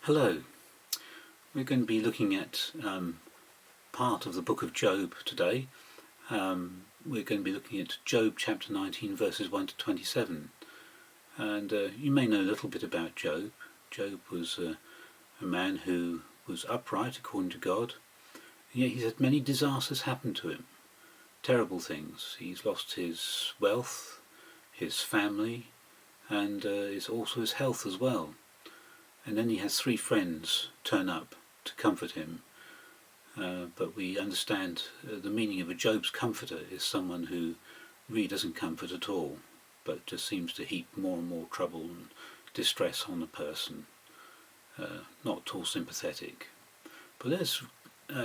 Hello, we're going to be looking at part of the book of Job today. We're going to be looking at Job chapter 19 verses 1 to 27. And you may know a little bit about Job. Job was a man who was upright according to God, and yet he's had many disasters happen to him. Terrible things. He's lost his wealth, his family, and also his health as well. And then he has 3 friends turn up to comfort him. But we understand the meaning of a Job's comforter is someone who really doesn't comfort at all, but just seems to heap more and more trouble and distress on the person. Not at all sympathetic. But let's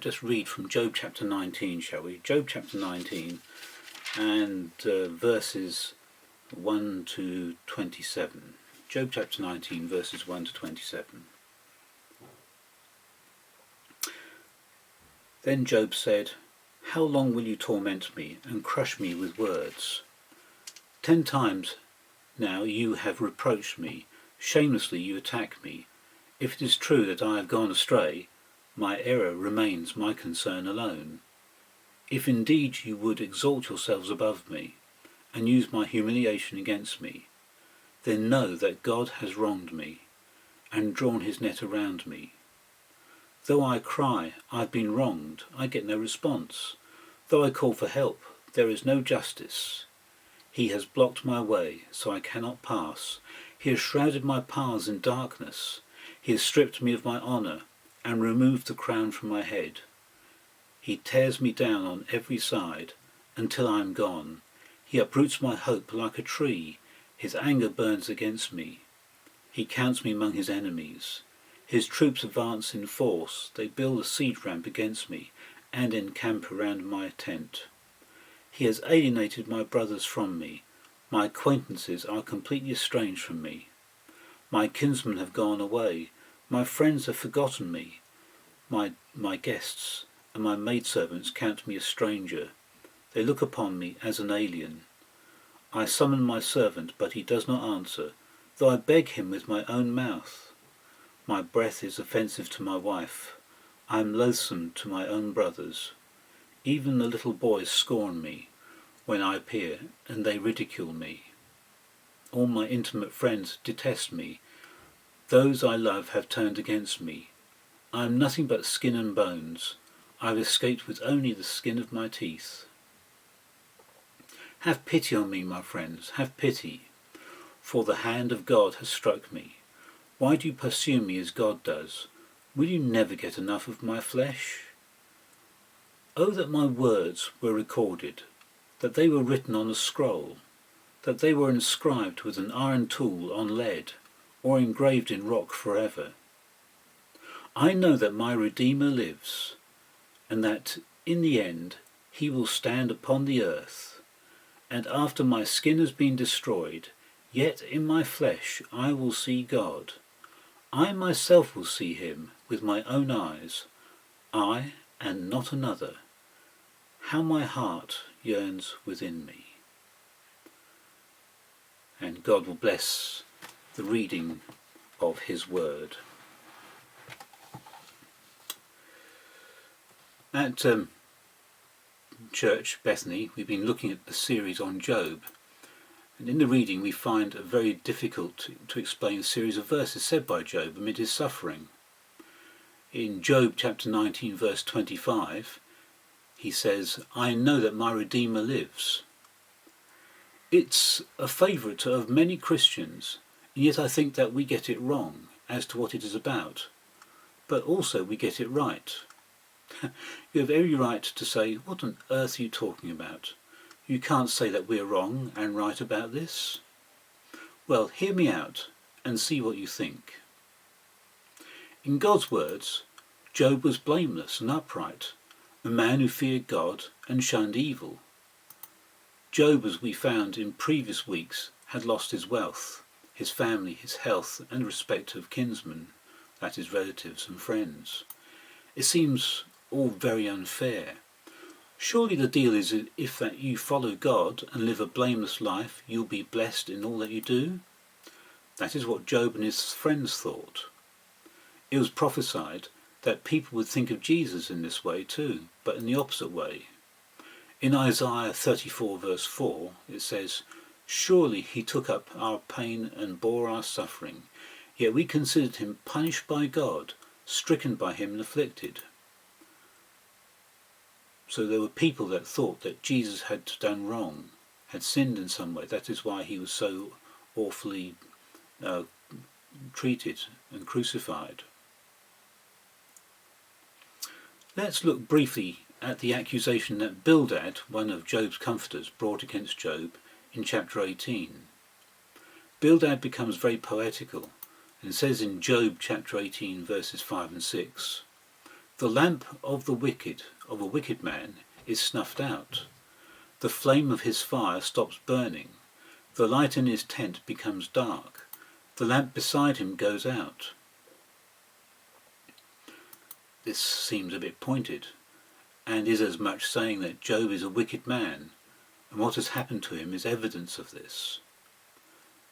just read from Job chapter 19, shall we? Job chapter 19 and verses 1 to 27. Job chapter 19 verses 1 to 27. Then Job said, "How long will you torment me and crush me with words? 10 times now you have reproached me, shamelessly you attack me. If it is true that I have gone astray, my error remains my concern alone. If indeed you would exalt yourselves above me, and use my humiliation against me, then know that God has wronged me, and drawn his net around me. Though I cry, I've been wronged, I get no response. Though I call for help, there is no justice. He has blocked my way, so I cannot pass. He has shrouded my paths in darkness. He has stripped me of my honour, and removed the crown from my head. He tears me down on every side, until I am gone. He uproots my hope like a tree. His anger burns against me. He counts me among his enemies. His troops advance in force. They build a siege ramp against me, and encamp around my tent. He has alienated my brothers from me. My acquaintances are completely estranged from me. My kinsmen have gone away. My friends have forgotten me. My guests and my maidservants count me a stranger. They look upon me as an alien. I summon my servant, but he does not answer, though I beg him with my own mouth. My breath is offensive to my wife. I am loathsome to my own brothers. Even the little boys scorn me when I appear, and they ridicule me. All my intimate friends detest me. Those I love have turned against me. I am nothing but skin and bones. I have escaped with only the skin of my teeth. Have pity on me, my friends, have pity, for the hand of God has struck me. Why do you pursue me as God does? Will you never get enough of my flesh? Oh, that my words were recorded, that they were written on a scroll, that they were inscribed with an iron tool on lead, or engraved in rock forever. I know that my Redeemer lives, and that in the end he will stand upon the earth. And after my skin has been destroyed, yet in my flesh I will see God. I myself will see him with my own eyes, I and not another. How my heart yearns within me." And God will bless the reading of his word. At Church, Bethany, we've been looking at the series on Job, and in the reading we find a very difficult to explain series of verses said by Job amid his suffering. In Job chapter 19 verse 25 he says, "I know that my Redeemer lives." It's a favourite of many Christians, and yet I think that we get it wrong as to what it is about, but also we get it right. You have every right to say, "What on earth are you talking about? You can't say that we're wrong and right about this." Well, hear me out and see what you think. In God's words, Job was blameless and upright, a man who feared God and shunned evil. Job, as we found in previous weeks, had lost his wealth, his family, his health, and respect of kinsmen, that is, relatives and friends. It seems all very unfair. Surely the deal is if that you follow God and live a blameless life, you'll be blessed in all that you do? That is what Job and his friends thought. It was prophesied that people would think of Jesus in this way too, but in the opposite way. In Isaiah 34 verse 4 it says, "Surely he took up our pain and bore our suffering, yet we considered him punished by God, stricken by him and afflicted." So there were people that thought that Jesus had done wrong, had sinned in some way. That is why he was so awfully treated and crucified. Let's look briefly at the accusation that Bildad, one of Job's comforters, brought against Job in chapter 18. Bildad becomes very poetical and says in Job chapter 18 verses 5 and 6, "The lamp of a wicked man, is snuffed out. The flame of his fire stops burning. The light in his tent becomes dark. The lamp beside him goes out." This seems a bit pointed, and is as much saying that Job is a wicked man, and what has happened to him is evidence of this.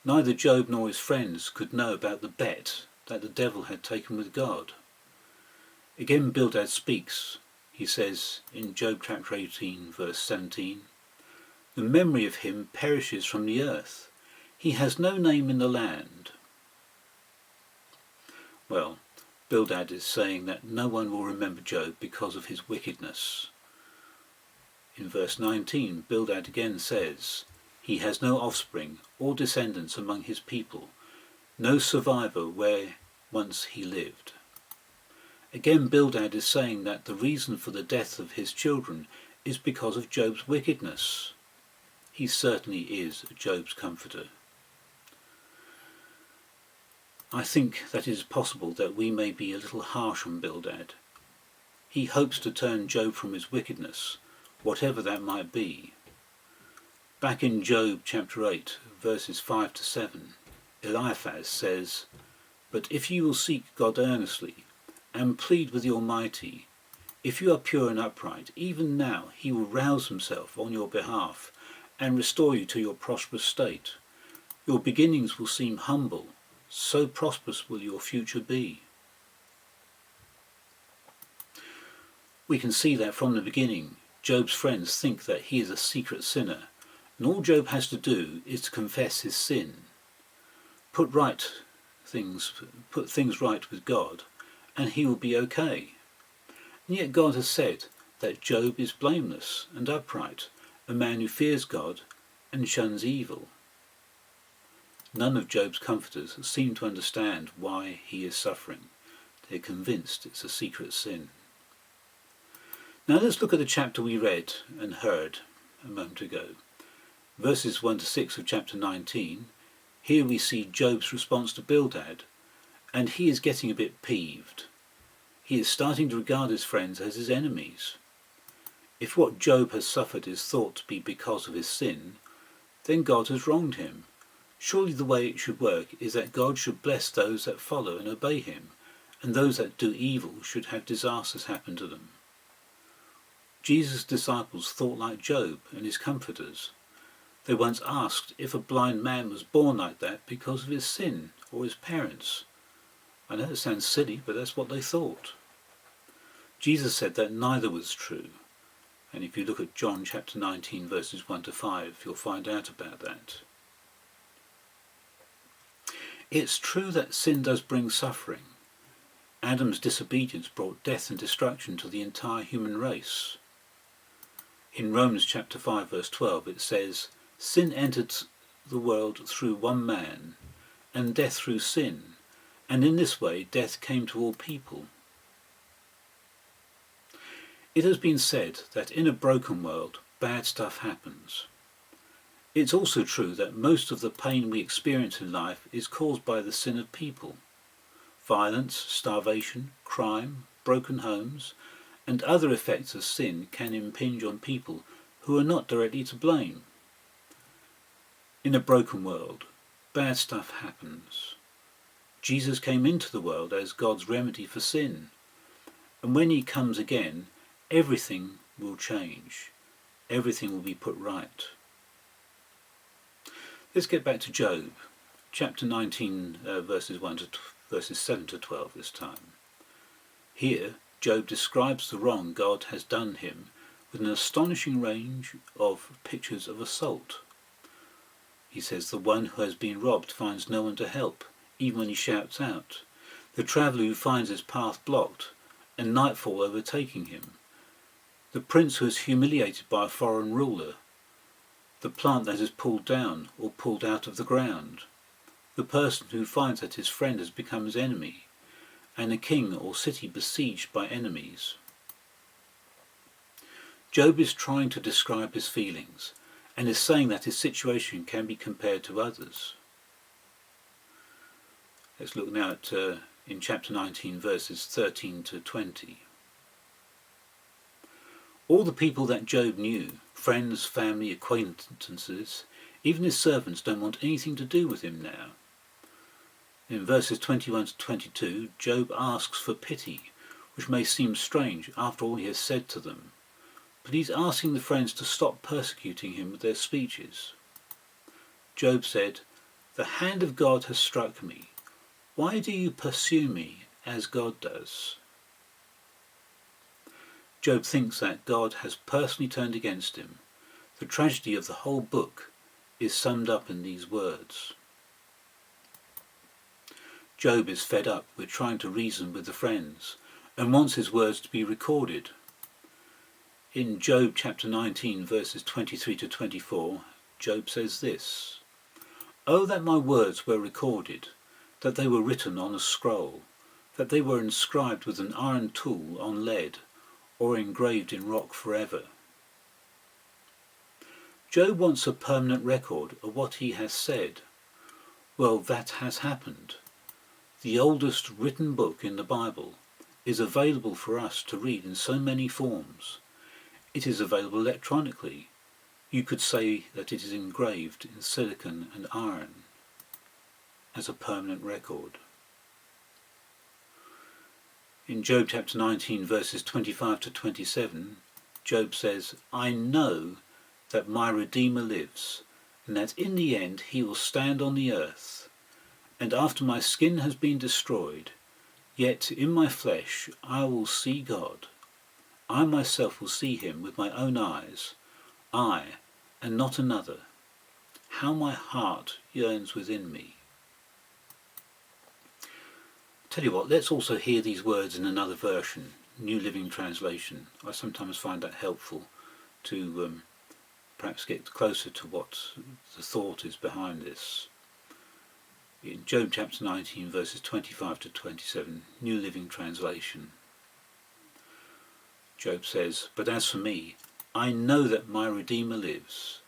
Neither Job nor his friends could know about the bet that the devil had taken with God. Again Bildad speaks. He says in Job chapter 18 verse 17, "The memory of him perishes from the earth. He has no name in the land." Well, Bildad is saying that no one will remember Job because of his wickedness. In verse 19, Bildad again says, "He has no offspring or descendants among his people, no survivor where once he lived." Again Bildad is saying that the reason for the death of his children is because of Job's wickedness. He certainly is Job's comforter. I think that it is possible that we may be a little harsh on Bildad. He hopes to turn Job from his wickedness, whatever that might be. Back in Job chapter 8, verses 5 to 7, Eliphaz says, "But if you will seek God earnestly, and plead with the Almighty, if you are pure and upright, even now he will rouse himself on your behalf, and restore you to your prosperous state. Your beginnings will seem humble, so prosperous will your future be." We can see that from the beginning, Job's friends think that he is a secret sinner, and all Job has to do is to confess his sin, put things right with God, and he will be okay. And yet God has said that Job is blameless and upright, a man who fears God and shuns evil. None of Job's comforters seem to understand why he is suffering. They're convinced it's a secret sin. Now let's look at the chapter we read and heard a moment ago. Verses 1 to 6 of chapter 19. Here we see Job's response to Bildad, and he is getting a bit peeved. He is starting to regard his friends as his enemies. If what Job has suffered is thought to be because of his sin, then God has wronged him. Surely the way it should work is that God should bless those that follow and obey him, and those that do evil should have disasters happen to them. Jesus' disciples thought like Job and his comforters. They once asked if a blind man was born like that because of his sin or his parents. I know it sounds silly, but that's what they thought. Jesus said that neither was true. And if you look at John chapter 19 verses 1 to 5, you'll find out about that. It's true that sin does bring suffering. Adam's disobedience brought death and destruction to the entire human race. In Romans chapter 5 verse 12 it says, "Sin entered the world through one man, and death through sin, and in this way death came to all people." It has been said that in a broken world, bad stuff happens. It's also true that most of the pain we experience in life is caused by the sin of people. Violence, starvation, crime, broken homes, and other effects of sin can impinge on people who are not directly to blame. In a broken world, bad stuff happens. Jesus came into the world as God's remedy for sin, and when he comes again, everything will change. Everything will be put right. Let's get back to Job, chapter 19, verses 1 to verses 7 to 12 this time. Here, Job describes the wrong God has done him with an astonishing range of pictures of assault. He says the one who has been robbed finds no one to help, even when he shouts out. The traveller who finds his path blocked, and nightfall overtaking him. The prince who is humiliated by a foreign ruler. The plant that is pulled down or pulled out of the ground. The person who finds that his friend has become his enemy, and a king or city besieged by enemies. Job is trying to describe his feelings, and is saying that his situation can be compared to others. Let's look now at in chapter 19 verses 13 to 20. All the people that Job knew, friends, family, acquaintances, even his servants, don't want anything to do with him now. In verses 21 to 22, Job asks for pity, which may seem strange after all he has said to them. But he's asking the friends to stop persecuting him with their speeches. Job said, "The hand of God has struck me. Why do you pursue me as God does?" Job thinks that God has personally turned against him. The tragedy of the whole book is summed up in these words. Job is fed up with trying to reason with the friends and wants his words to be recorded. In Job chapter 19 verses 23 to 24, Job says this: "Oh, that my words were recorded, that they were written on a scroll, that they were inscribed with an iron tool on lead, or engraved in rock forever." Job wants a permanent record of what he has said. Well, that has happened. The oldest written book in the Bible is available for us to read in so many forms. It is available electronically. You could say that it is engraved in silicon and iron as a permanent record. In Job chapter 19 verses 25 to 27, Job says, "I know that my Redeemer lives, and that in the end he will stand on the earth. And after my skin has been destroyed, yet in my flesh I will see God. I myself will see him with my own eyes, I, and not another. How my heart yearns within me." Tell you what, let's also hear these words in another version, New Living Translation. I sometimes find that helpful to perhaps get closer to what the thought is behind this. In Job chapter 19 verses 25 to 27, New Living Translation. Job says, "But as for me, I know that my Redeemer lives,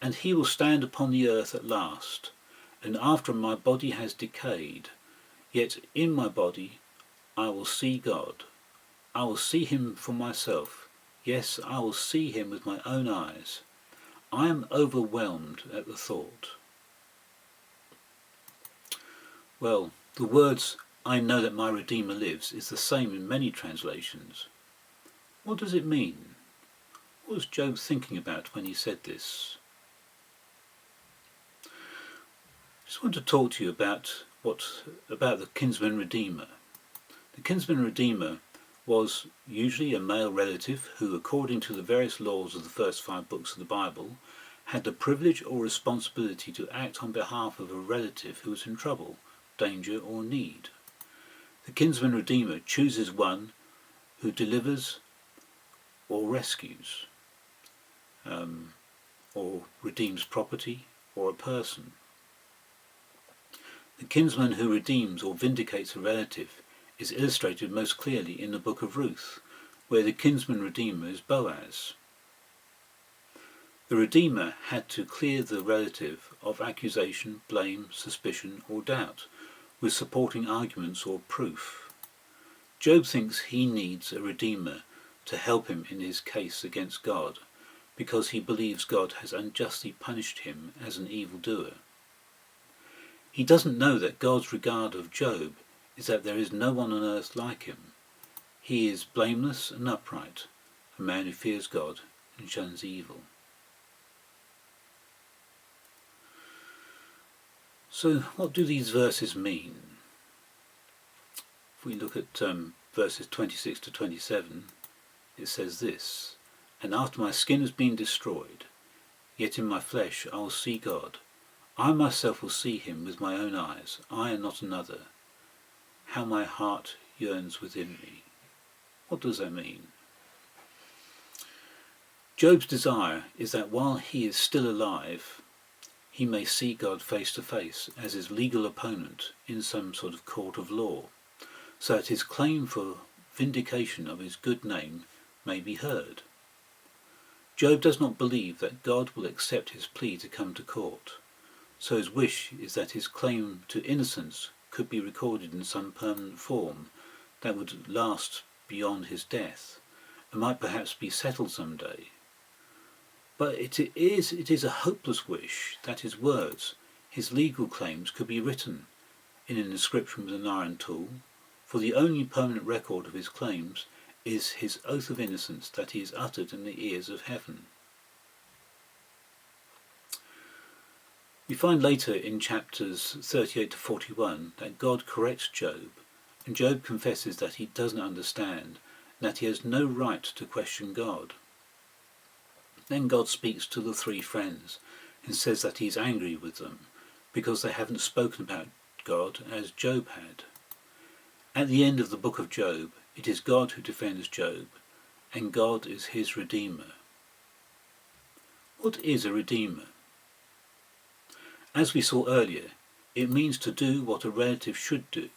and he will stand upon the earth at last, and after my body has decayed, yet in my body I will see God. I will see him for myself. Yes, I will see him with my own eyes. I am overwhelmed at the thought." Well, the words, "I know that my Redeemer lives," is the same in many translations. What does it mean? What was Job thinking about when he said this? I just want to talk to you about the kinsman redeemer. The kinsman redeemer was usually a male relative who, according to the various laws of the first 5 books of the Bible, had the privilege or responsibility to act on behalf of a relative who was in trouble, danger, or need. The kinsman redeemer chooses one who delivers or rescues, or redeems property or a person. The kinsman who redeems or vindicates a relative is illustrated most clearly in the book of Ruth, where the kinsman redeemer is Boaz. The redeemer had to clear the relative of accusation, blame, suspicion, or doubt, with supporting arguments or proof. Job thinks he needs a redeemer to help him in his case against God, because he believes God has unjustly punished him as an evildoer. He doesn't know that God's regard of Job is that there is no one on earth like him. He is blameless and upright, a man who fears God and shuns evil. So what do these verses mean? If we look at verses 26 to 27, it says this: "And after my skin has been destroyed, yet in my flesh I will see God. I myself will see him with my own eyes, I and not another. How my heart yearns within me." What does that mean? Job's desire is that while he is still alive, he may see God face to face as his legal opponent in some sort of court of law, so that his claim for vindication of his good name may be heard. Job does not believe that God will accept his plea to come to court, so his wish is that his claim to innocence could be recorded in some permanent form that would last beyond his death, and might perhaps be settled some day. But it is a hopeless wish that his words, his legal claims, could be written in an inscription with an iron tool, for the only permanent record of his claims is his oath of innocence that he has uttered in the ears of heaven. We find later in chapters 38 to 41 that God corrects Job, and Job confesses that he doesn't understand, and that he has no right to question God. Then God speaks to the three friends and says that he is angry with them because they haven't spoken about God as Job had. At the end of the book of Job, it is God who defends Job, and God is his Redeemer. What is a Redeemer? As we saw earlier, it means to do what a relative should do,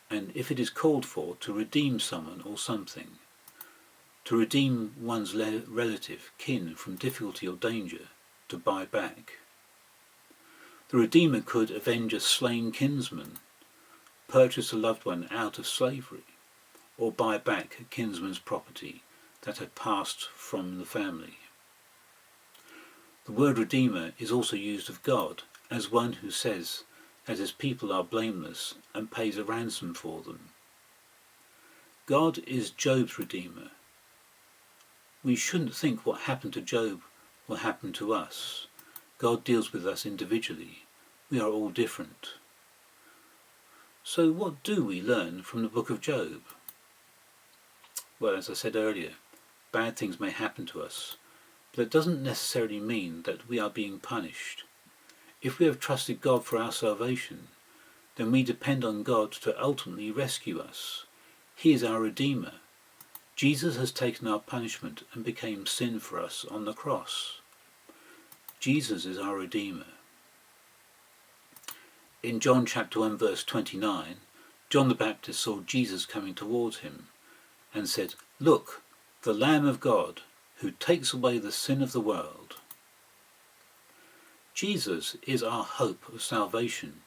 and if it is called for, to redeem someone or something. To redeem one's relative, kin, from difficulty or danger, to buy back. The Redeemer could avenge a slain kinsman, purchase a loved one out of slavery, or buy back a kinsman's property that had passed from the family. The word Redeemer is also used of God as one who says that his people are blameless and pays a ransom for them. God is Job's Redeemer. We shouldn't think what happened to Job will happen to us. God deals with us individually. We are all different. So what do we learn from the book of Job? Well, as I said earlier, bad things may happen to us, but it doesn't necessarily mean that we are being punished. If we have trusted God for our salvation, then we depend on God to ultimately rescue us. He is our Redeemer. Jesus has taken our punishment and became sin for us on the cross. Jesus is our Redeemer. In John chapter 1 verse 29, John the Baptist saw Jesus coming towards him and said, "Look, the Lamb of God, who takes away the sin of the world." Jesus is our hope of salvation.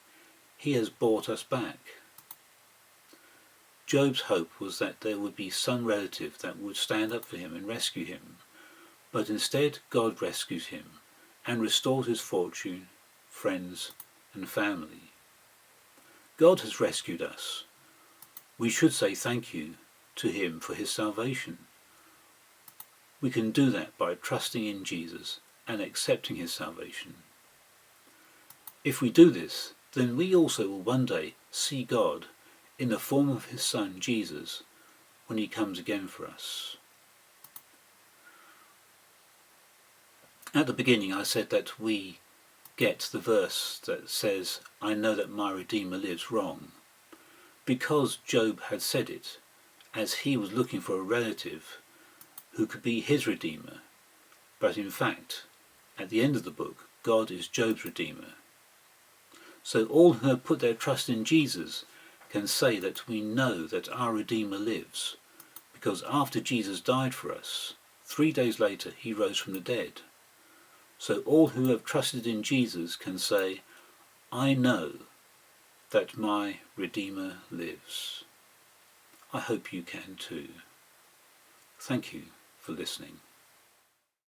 He has bought us back. Job's hope was that there would be some relative that would stand up for him and rescue him, but instead God rescues him and restores his fortune, friends and family. God has rescued us. We should say thank you to him for his salvation. We can do that by trusting in Jesus and accepting his salvation. If we do this, then we also will one day see God in the form of his Son, Jesus, when he comes again for us. At the beginning I said that we get the verse that says, "I know that my Redeemer lives," wrong, because Job had said it, as he was looking for a relative who could be his Redeemer. But in fact, at the end of the book, God is Job's Redeemer. So all who have put their trust in Jesus can say that we know that our Redeemer lives, because after Jesus died for us, 3 days later he rose from the dead. So all who have trusted in Jesus can say, "I know that my Redeemer lives." I hope you can too. Thank you for listening.